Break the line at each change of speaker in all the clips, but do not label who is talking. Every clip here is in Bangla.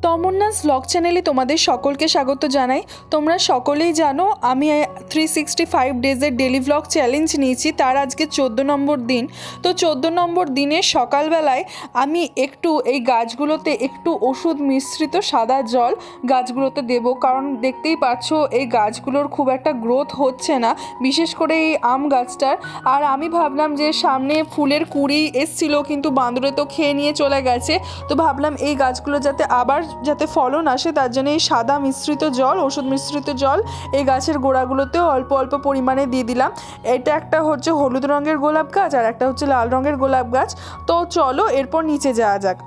তমন্নাস ব্লগ চ্যানেলে তোমাদের সকলকে স্বাগত জানাই। তোমরা সকলেই জানো আমি 365 ডেজের ডেলি ব্লগ চ্যালেঞ্জ নিয়েছি, তার আজকে 14 নম্বর দিন। তো 14 নম্বর দিনে সকালবেলায় আমি একটু এই গাছগুলোতে একটু ওষুধ মিশ্রিত সাদা জল গাছগুলোতে দেবো, কারণ দেখতেই পাচ্ছ এই গাছগুলোর খুব একটা গ্রোথ হচ্ছে না, বিশেষ করে এই আম গাছটার। আর আমি ভাবলাম যে সামনে ফুলের কুঁড়ি এসছিল, কিন্তু বাঁদরে তো খেয়ে নিয়ে চলে গেছে। তো ভাবলাম এই গাছগুলো যাতে ফলন আসে, তার জন্য এই সাদা মিশ্রিত জল, ওষুধ মিশ্রিত জল এই গাছের গোড়াগুলোতেও অল্প অল্প পরিমাণে দিয়ে দিলাম। এটা একটা হচ্ছে হলুদ রঙের গোলাপ গাছ আর একটা হচ্ছে লাল রঙের গোলাপ গাছ। তো চলো এরপর নিচে যাওয়া যাক।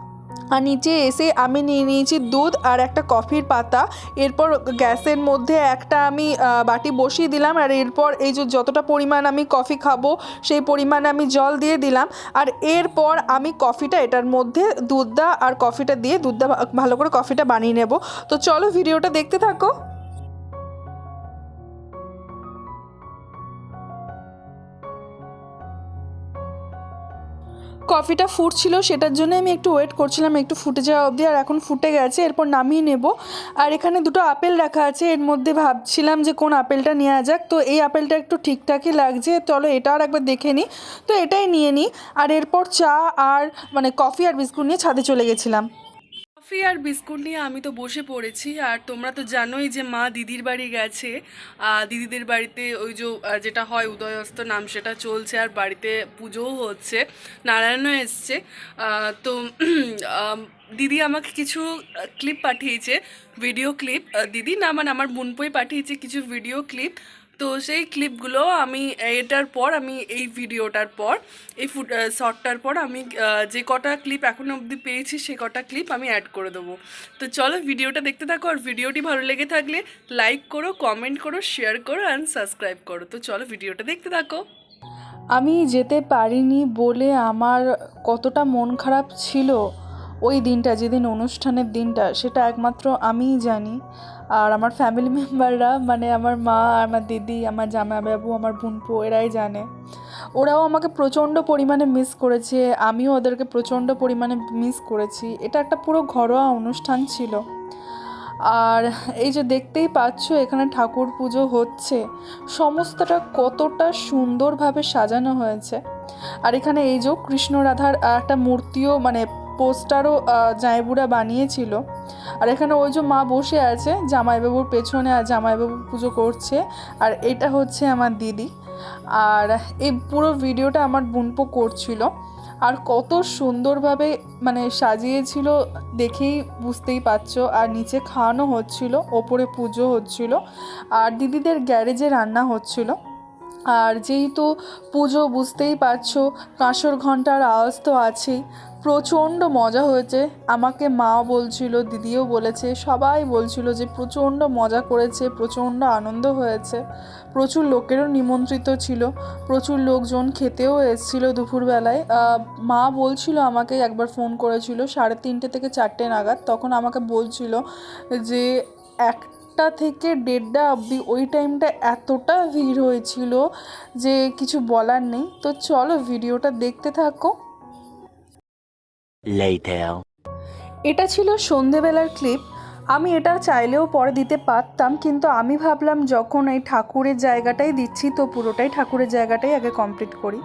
আর নিচে এসে আমি নিয়ে নিয়েছি দুধ আর একটা কফির পাতা। এরপর গ্যাসের মধ্যে একটা আমি বাটি বসিয়ে দিলাম, আর এরপর এই যে যতটা পরিমাণ আমি কফি খাবো সেই পরিমাণ আমি জল দিয়ে দিলাম। আর এরপর আমি কফিটা এটার মধ্যে দুধটা আর কফিটা দিয়ে দুধটা ভালো করে কফিটা বানিয়ে নেব। তো চলো ভিডিওটা দেখতে থাকো। কফিটা ফুটছিল, সেটার জন্য আমি একটু ওয়েট করছিলাম একটু ফুটে যাওয়া অবধি, আর এখন ফুটে গেছে। এরপর নামিয়ে নেব। আর এখানে দুটো আপেল রাখা আছে, এর মধ্যে ভাবছিলাম যে কোন আপেলটা নেওয়া যাক। তো এই আপেলটা একটু ঠিকঠাকই লাগছে, চলো এটা আর একবার দেখে নিই। তো এটাই নিয়ে নিই। আর এরপর চা আর কফি আর বিস্কুট নিয়ে ছাদে চলে গেছিলাম। কফি আর বিস্কুট নিয়ে আমি তো বসে পড়েছি। আর তোমরা তো জানোই যে মা দিদির বাড়ি গেছে। দিদিদের বাড়িতে ওই যে যেটা হয় উদয়স্ত নাম, সেটা চলছে, আর বাড়িতে পুজোও হচ্ছে, নারায়ণও এসছে। তো দিদি আমাকে কিছু ক্লিপ পাঠিয়েছে, ভিডিও ক্লিপ। দিদি না মানে আমার বোনপোই পাঠিয়েছে কিছু ভিডিও ক্লিপ। তো সেই ক্লিপগুলো আমি এই ভিডিওটার পর এই শর্টটার পর আমি যে কটা ক্লিপ এখনো অবধি পেয়েছি সে কটা ক্লিপ আমি অ্যাড করে দেবো। তো চলো ভিডিওটা দেখতে থাকো। আর ভিডিওটি ভালো লেগে থাকলে লাইক করো, কমেন্ট করো, শেয়ার করো অ্যান্ড সাবস্ক্রাইব করো। তো চলো ভিডিওটা দেখতে থাকো। আমি যেতে পারিনি বলে আমার কতটা মন খারাপ ছিল ওই দিনটা, যেদিন অনুষ্ঠানের দিনটা, সেটা একমাত্র আমিই জানি। আর আমার ফ্যামিলি মেম্বাররা আমার মা, আমার দিদি, আমার জামাইবাবু, আমার বোনপো, এরাই জানে। ওরাও আমাকে প্রচণ্ড পরিমাণে মিস করেছে, আমিও ওদেরকে প্রচণ্ড পরিমাণে মিস করেছি। এটা একটা পুরো ঘরোয়া অনুষ্ঠান ছিল। আর এই যে দেখতেই পাচ্ছ এখানে ঠাকুর পুজো হচ্ছে, সমস্তটা কতটা সুন্দরভাবে সাজানো হয়েছে। আর এখানে এই যে কৃষ্ণ রাধার একটা মূর্তিও পোস্টারও জামাইবুড়া বানিয়েছিল। আর এখানে ওই যে মা বসে আছে জামাইবাবুর পেছনে, আর জামাইবাবু পুজো করছে। আর এটা হচ্ছে আমার দিদি। আর এই পুরো ভিডিওটা আমার বোনপো করছিল। আর কত সুন্দরভাবে সাজিয়েছিল দেখেই বুঝতেই পারছো। আর নিচে খাওয়ানো হচ্ছিল, ওপরে পুজো হচ্ছিল, আর দিদিদের গ্যারেজে রান্না হচ্ছিল। আর যেহেতু পুজো বুঝতেই পারছো, কাঁসর ঘণ্টার আওয়াজ তো আছেই। প্রচণ্ড মজা হয়েছে। আমাকে মাও বলছিল, দিদিও বলেছে, সবাই বলছিল যে প্রচণ্ড মজা করেছে, প্রচণ্ড আনন্দ হয়েছে। প্রচুর লোকেরও নিমন্ত্রিত ছিল, প্রচুর লোকজন খেতেও এসেছিল দুপুরবেলায়। মা বলছিল, আমাকে একবার ফোন করেছিল 3:30 থেকে 4টে নাগাদ, তখন আমাকে বলছিল যে 1টা থেকে 1:30 অবধি ওই টাইমটা এতটা ভিড় হয়েছিল যে কিছু বলার নেই। তো চলো ভিডিওটা দেখতে থাকো। এটা ছিল সন্ধেবেলার ক্লিপ। আমি এটা চাইলেও পরে দিতে পারতাম, কিন্তু আমি ভাবলাম যখন এই ঠাকুরের জায়গাটাই দিচ্ছি তো পুরোটাই ঠাকুরের জায়গাটাই আগে কমপ্লিট করি।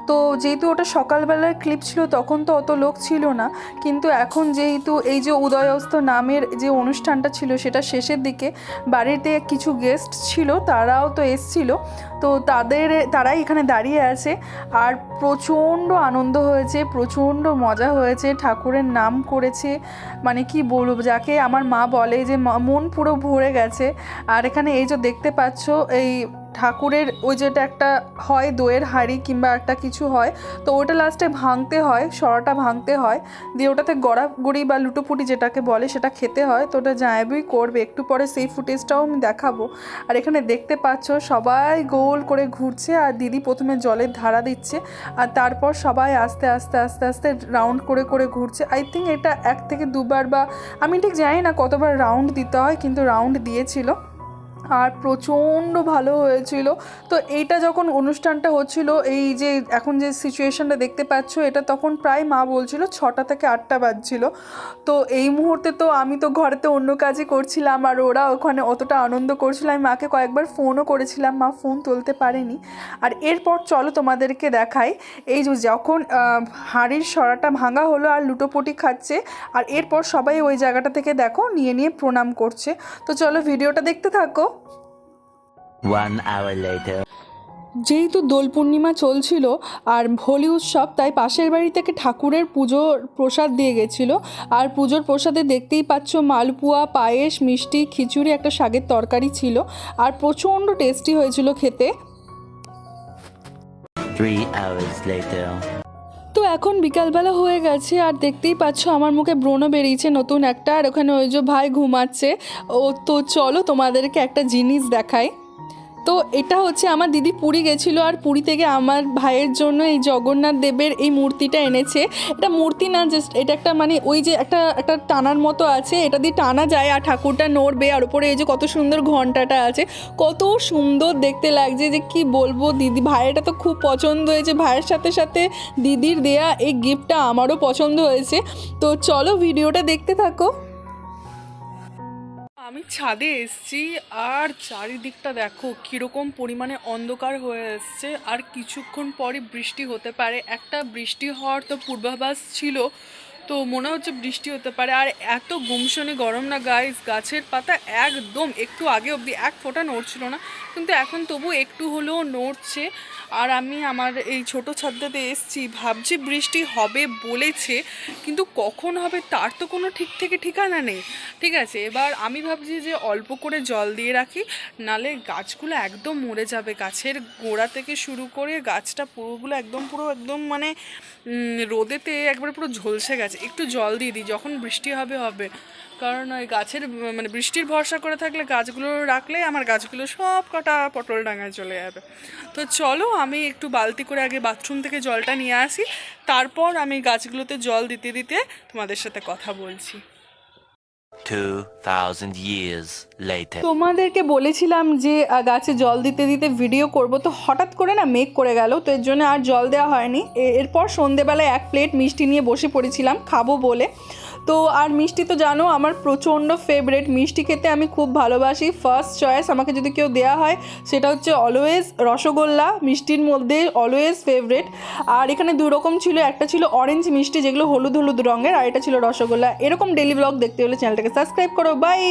তো যেহেতু ওটা সকালবেলার ক্লিপ ছিল তখন তো অত লোক ছিল না, কিন্তু এখন যেহেতু এই যে উদয়স্ত নামের যে অনুষ্ঠানটা ছিল সেটা শেষের দিকে, বাড়িতে কিছু গেস্ট ছিল, তারাও তো এসছিল। তো তারাই এখানে দাঁড়িয়ে আছে। আর প্রচণ্ড আনন্দ হয়েছে, প্রচণ্ড মজা হয়েছে, ঠাকুরের নাম করেছে। কি বলবো, যাকে আমার মা বলে যে মন পুরো ভরে গেছে। আর এখানে এই যে দেখতে পাচ্ছ এই ঠাকুরের ওই যেটা একটা হয় দইয়ের হাঁড়ি কিংবা একটা কিছু হয়, তো ওটা লাস্টে ভাঙতে হয়, সরাটা ভাঙতে হয়, দিয়ে ওটাতে গড়াগড়ি বা লুটোপুটি যেটাকে বলে সেটা খেতে হয়। তো ওটা জামাইবাবুই করবে, একটু পরে সেই ফুটেজটাও আমি দেখাবো। আর এখানে দেখতে পাচ্ছ সবাই গোল করে ঘুরছে, আর দিদি প্রথমে জলের ধারা দিচ্ছে, আর তারপর সবাই আস্তে আস্তে আস্তে আস্তে রাউন্ড করে করে ঘুরছে। আই থিঙ্ক এটা 1 থেকে 2বার, বা আমি ঠিক জানি না কতবার রাউন্ড দিতে হয়, কিন্তু রাউন্ড দিয়েছিল। আর প্রচণ্ড ভালো হয়েছিল। তো এইটা যখন অনুষ্ঠানটা হচ্ছিল, এই যে এখন যে সিচুয়েশনটা দেখতে পাচ্ছ, এটা তখন প্রায় মা বলছিল 6টা থেকে 8টা বাজছিল। তো এই মুহূর্তে তো আমি তো ঘরেতে অন্য কাজই করছিলাম, আর ওরা ওখানে অতটা আনন্দ করছিল। আমি মাকে কয়েকবার ফোনও করেছিলাম, মা ফোন তুলতে পারেনি। আর এরপর চলো তোমাদেরকে দেখাই, এই যে যখন হাঁড়ির সরাটা ভাঙা হলো আর লুটোপুটি খাচ্ছে, আর এরপর সবাই ওই জায়গাটা থেকে দেখো নিয়ে নিয়ে প্রণাম করছে। তো চলো ভিডিওটা দেখতে থাকো।
1 hour later.
যেহেতু দোল পূর্ণিমা চলছিল আর হোলি উৎসব, তাই পাশের বাড়ি থেকে ঠাকুরের পুজোর প্রসাদ দিয়ে গেছিলো। আর পুজোর প্রসাদে দেখতেই পাচ্ছ মালপোয়া, পায়েস, মিষ্টি, খিচুড়ি, একটা শাকের তরকারি ছিল, আর প্রচণ্ড টেস্টি হয়েছিল খেতে।
3 hours later.
তো এখন বিকালবেলা হয়ে গেছে, আর দেখতেই পাচ্ছ আমার মুখে ব্রণ বেরিয়েছে নতুন একটা, আর ওখানে ওই যে ভাই ঘুমাচ্ছে। তো চলো তোমাদেরকে একটা জিনিস দেখাই। তো এটা হচ্ছে আমার দিদি পুরী গেছিলো, আর পুরী থেকে আমার ভাইয়ের জন্য এই জগন্নাথ দেবের এই মূর্তিটা এনেছে। এটা মূর্তি না, জাস্ট এটা একটা মানে ওই যে একটা টানার মতো আছে, এটা দিয়ে টানা যায় আর ঠাকুরটা নড়বে। আর উপরে এই যে কত সুন্দর ঘন্টাটা আছে, কত সুন্দর দেখতে লাগছে যে কি বলবো। দিদি ভাইয়েরটা তো খুব পছন্দ হয়েছে, ভাইয়ের সাথে সাথে দিদির দেয়া এই গিফটটা আমারও পছন্দ হয়েছে। তো চলো ভিডিওটা দেখতে থাকো। আমি ছাদে এসেছি, আর চারিদিকটা দেখো কীরকম পরিমাণে অন্ধকার হয়ে এসছে, আর কিছুক্ষণ পরই বৃষ্টি হতে পারে। একটা বৃষ্টি হওয়ার তো পূর্বাভাস ছিল, তো মনে হচ্ছে বৃষ্টি হতে পারে। আর এত গুমসনি গরম না গাইস, গাছের পাতা একদম একটু আগে অবধি এক ফোঁটা নড়ছিল না, কিন্তু এখন তবু একটু হলেও নড়ছে। আর আমি আমার এই ছোট ছাদটাতে এসেছি, ভাবছি বৃষ্টি হবে বলেছে, কিন্তু কখন হবে তার তো কোনো ঠিক থেকে ঠিকানা নেই। ঠিক আছে, এবার আমি ভাবছি যে অল্প করে জল দিয়ে রাখি, নালে গাছগুলো একদম মরে যাবে। গাছের গোড়া থেকে শুরু করে গাছটা পুরোগুলো একদম মানে রোদেতে একবারে পুরো ঝলসে গেছে। একটু জল দিয়ে দিই, যখন বৃষ্টি হবে হবে। কারণ ওই গাছের মানে বৃষ্টির ভরসা করে থাকলে গাছগুলো রাখলে আমার গাছগুলো সব কটা পটল ডাঙায় চলে যাবে। তো চলো আমি একটু বালতি করে আগে বাথরুম থেকে জলটা নিয়ে আসি, তারপর আমি গাছগুলোতে জল দিতে দিতে তোমাদের সাথে কথা বলছি।
2000 years later.
তোমাদেরকে বলেছিলাম যে গাছে জল দিতে দিতে ভিডিও করব, তো হঠাৎ করে না মেঘ করে গেল, তো এর জন্য আর জল দেওয়া হয়নি। এরপর সন্ধেবেলায় 1 প্লেট মিষ্টি নিয়ে বসে পড়েছিলাম খাবো বলে। তো আর মিষ্টি তো জানো আমার প্রচণ্ড ফেভারিট, মিষ্টি খেতে আমি খুব ভালোবাসি। ফার্স্ট চয়েস আমাকে যদি কেউ দেওয়া হয় সেটা হচ্ছে অলওয়েজ রসগোল্লা, মিষ্টির মধ্যে অলওয়েজ ফেভারিট। আর এখানে 2 রকম ছিল, একটা ছিল অরেঞ্জ মিষ্টি যেগুলো হলুদ হলুদ রঙের, আর এটা ছিল রসগোল্লা। এরকম ডেলি ব্লগ দেখতে হলে চ্যানেলটাকে সাবস্ক্রাইব করো। বাই।